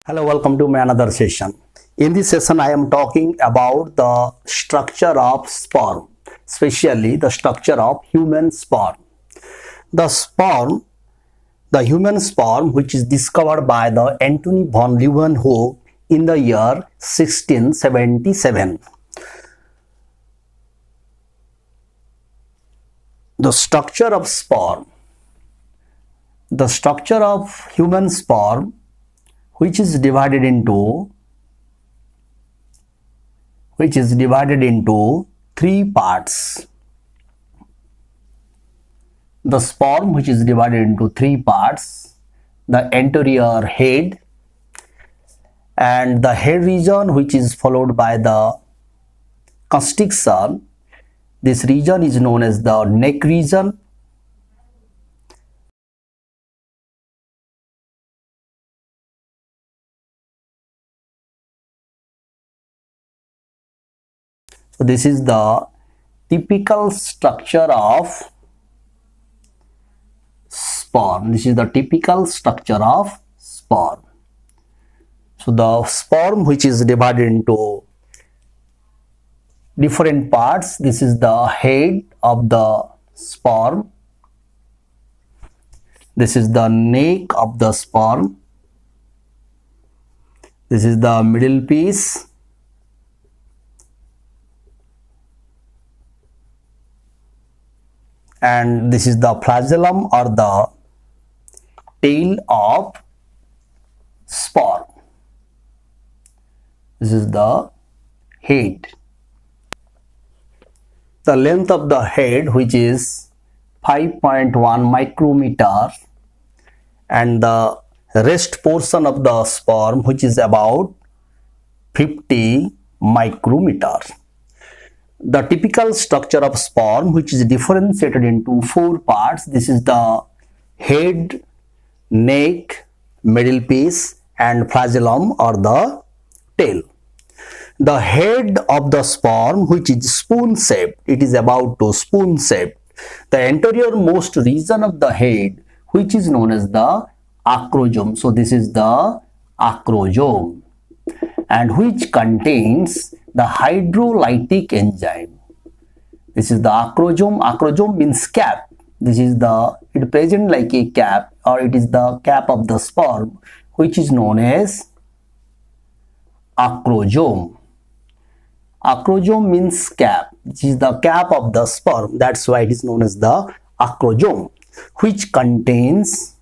Hello, welcome to my another session. In this session, I am talking about the structure of sperm, especially the structure of human sperm. The sperm, the human sperm, which is discovered by the Antony von Leeuwenhoek in the year 1677. The structure of sperm, the structure of human sperm, which is divided into three parts. The sperm, which is divided into three parts: the anterior head, and the head region, which is followed by the constriction. This region is known as the neck region. So this is the typical structure of sperm. This is the typical structure of sperm. So the sperm, which is divided into different parts. This is the head of the sperm. This is the neck of the sperm. This is the middle piece. And this is the flagellum or the tail of sperm. This is the head. The length of the head, which is 5.1 micrometer, and the rest portion of the sperm, which is about 50 micrometer. The typical structure of sperm, which is differentiated into four parts. This is the head, neck, middle piece, and flagellum or the tail. The head of the sperm, which is spoon shaped, it is about to spoon shaped. The anterior most region of the head, which is known as the acrosome. So this is the acrosome, and which contains the hydrolytic enzyme. This is the acrosome. Acrosome means cap. This is it present like a cap, or it is the cap of the sperm, which is known as acrosome. Acrosome means cap. This is the cap of the sperm. That's why it is known as the acrosome, which contains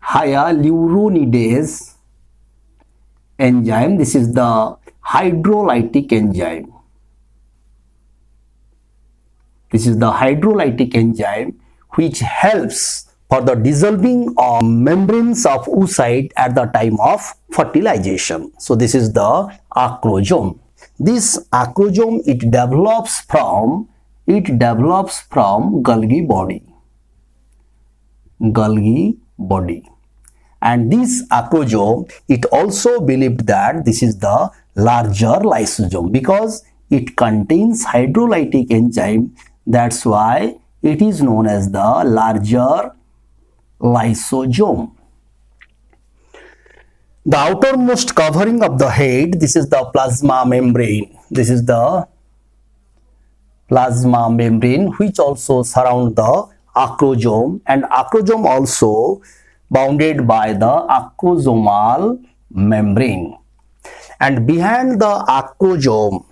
hyaluronidase enzyme. This is the hydrolytic enzyme. This is the hydrolytic enzyme which helps for the dissolving of membranes of oocyte at the time of fertilization. So this is the acrosome. This acrosome, it develops from Golgi body. And this acrosome, it also believed that this is the larger lysosome because it contains hydrolytic enzyme. That's why it is known as the larger lysosome. The outermost covering of the head, this is the plasma membrane. This is the plasma membrane which also surround the acrosome, and acrosome also bounded by the acrosomal membrane. And behind the acrosome,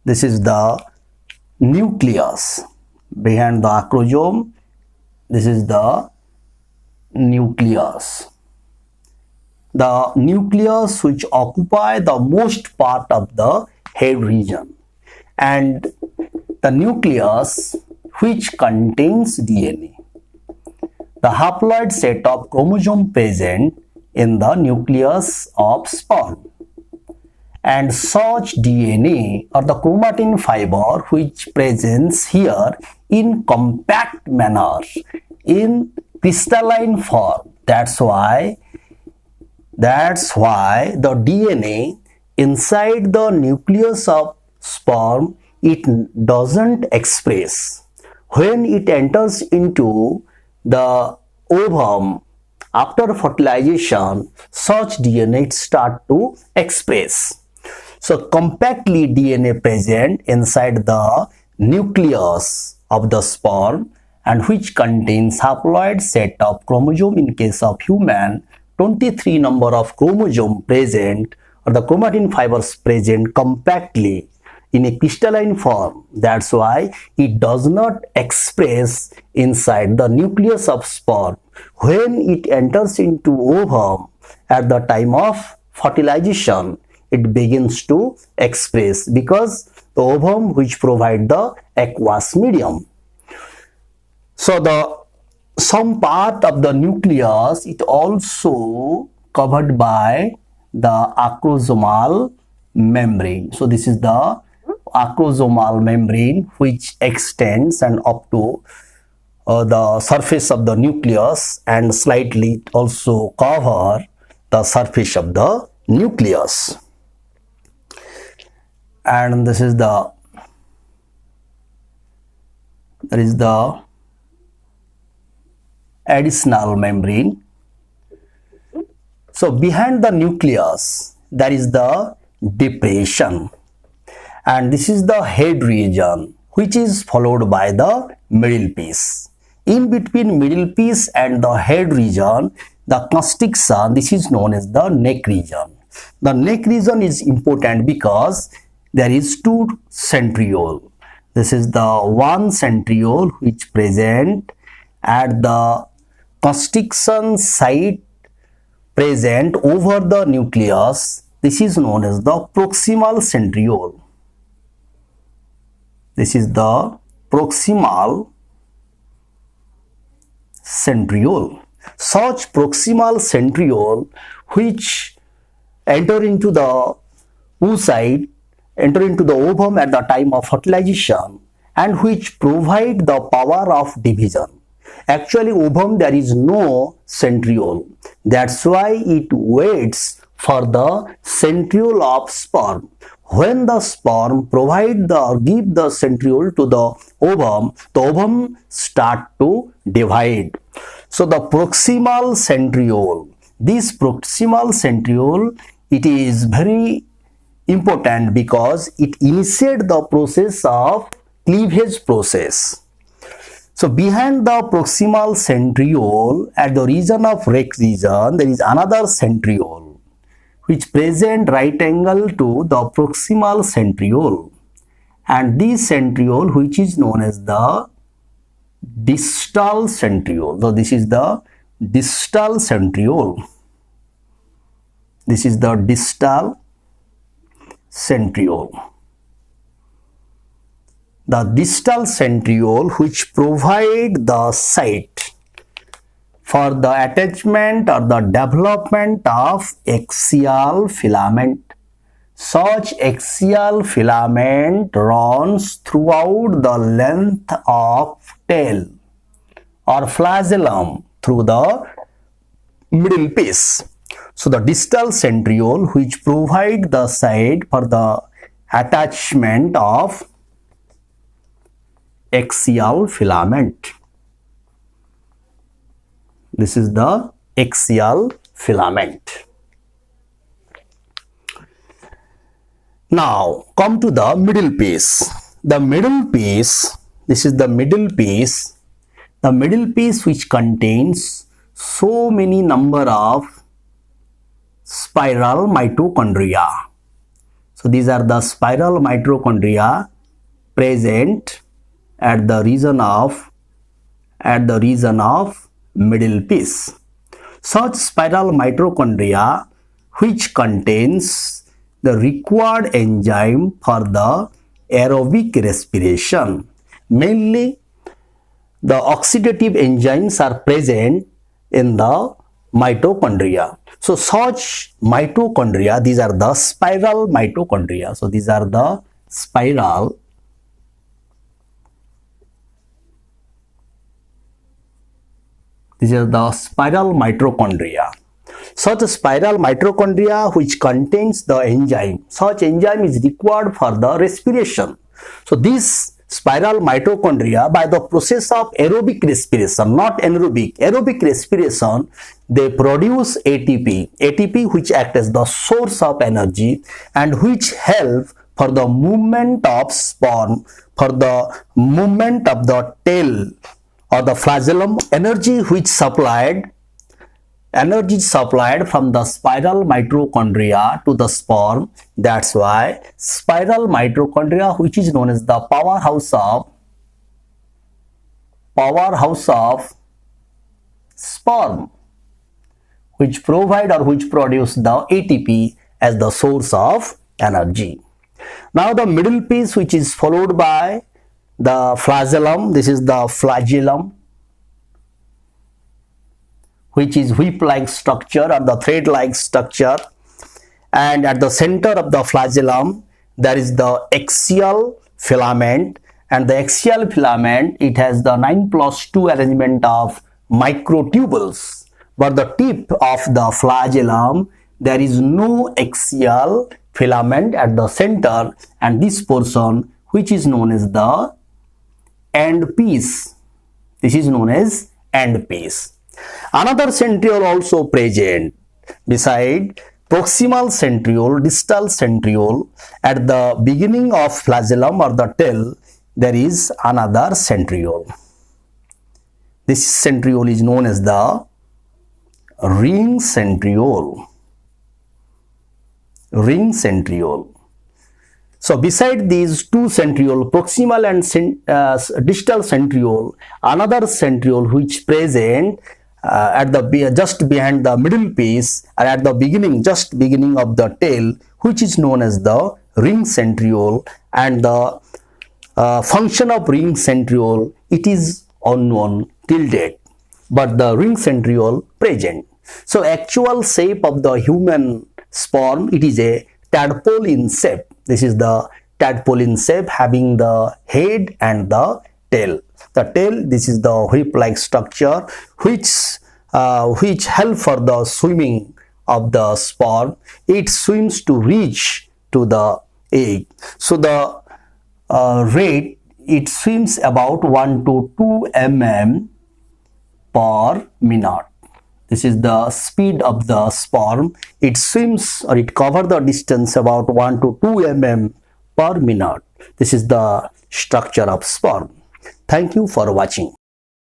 this is the nucleus. Behind the acrosome, this is the nucleus. The nucleus which occupy the most part of the head region, and the nucleus which contains DNA. The haploid set of chromosome present in the nucleus of sperm, and such DNA or the chromatin fiber which presents here in compact manner in crystalline form. That's why the DNA inside the nucleus of sperm, it doesn't express. When it enters into the ovum, after fertilization, such DNA start to express. So compactly DNA present inside the nucleus of the sperm and which contains haploid set of chromosome. In case of human, 23 number of chromosome present or the chromatin fibers present compactly in a crystalline form. That's why it does not express inside the nucleus of sperm. When it enters into ovum at the time of fertilization, it begins to express because the ovum which provide the aqueous medium. So some part of the nucleus is also covered by the acrosomal membrane. So this is the acrosomal membrane which extends and up to the surface of the nucleus and slightly also cover the surface of the nucleus. And this is the additional membrane. So behind the nucleus there is the depression, and this is the head region which is followed by the middle piece. In between middle piece and the head region, the constriction, this is known as the neck region. The neck region is important because there is two centriole. This is the one centriole which present at the constriction site present over the nucleus. This is known as the proximal centriole. This is the proximal centriole. Such proximal centriole which enter into the oocyte, enter into the ovum at the time of fertilization and which provide the power of division. Actually, ovum there is no centriole. That's why it waits for the centriole of sperm. When the sperm give the centriole to the ovum start to divide. So the proximal centriole, this proximal centriole, it is very important because it initiates the process of cleavage process. So behind the proximal centriole at the region of rect region, there is another centriole which present right angle to the proximal centriole, and this centriole which is known as the distal centriole. So this is the distal centriole. This is the distal centriole. The distal centriole which provide the site for the attachment or the development of axial filament. Such axial filament runs throughout the length of tail or flagellum through the middle piece. So the distal centriole which provide the site for the attachment of axial filament. This is the axial filament. Now come to the middle piece. The middle piece, this is the middle piece. The middle piece which contains so many number of spiral mitochondria. So these are the spiral mitochondria present at the region of middle piece. Such spiral mitochondria which contains the required enzyme for the aerobic respiration. Mainly the oxidative enzymes are present in the mitochondria. So such mitochondria, these are the spiral mitochondria. So these are the spiral mitochondria. Such spiral mitochondria which contains the enzyme. Such enzyme is required for the respiration. So this spiral mitochondria, by the process of aerobic respiration, not anaerobic, aerobic respiration, they produce ATP which acts as the source of energy and which help for the movement of sperm, for the movement of the tail or the flagellum, energy supplied from the spiral mitochondria to the sperm. That's why spiral mitochondria, which is known as the powerhouse of sperm, which provide or which produce the ATP as the source of energy. Now the middle piece, which is followed by the flagellum, this is the flagellum, which is whip-like structure or the thread-like structure, and at the center of the flagellum there is the axial filament, and the axial filament, it has the 9+2 arrangement of microtubules, but the tip of the flagellum there is no axial filament at the center, and this portion which is known as the end piece, this is known as end piece. Another centriole also present beside proximal centriole, distal centriole. At the beginning of flagellum or the tail there is another centriole. This centriole is known as the ring centriole. Ring centriole. So beside these two centriole, proximal and distal centriole, another centriole which present at the just behind the middle piece or at the beginning, just beginning of the tail, which is known as the ring centriole, and the function of ring centriole, it is unknown till date, but the ring centriole present. So actual shape of the human sperm, it is a tadpole in shape. This is the tadpole in shape, having the head and the tail. The tail, this is the whip-like structure which help for the swimming of the sperm. It swims to reach to the egg. So the rate, it swims about 1 to 2 mm per minute. This is the speed of the sperm. It swims or it covers the distance about 1 to 2 mm per minute. This is the structure of sperm. Thank you for watching.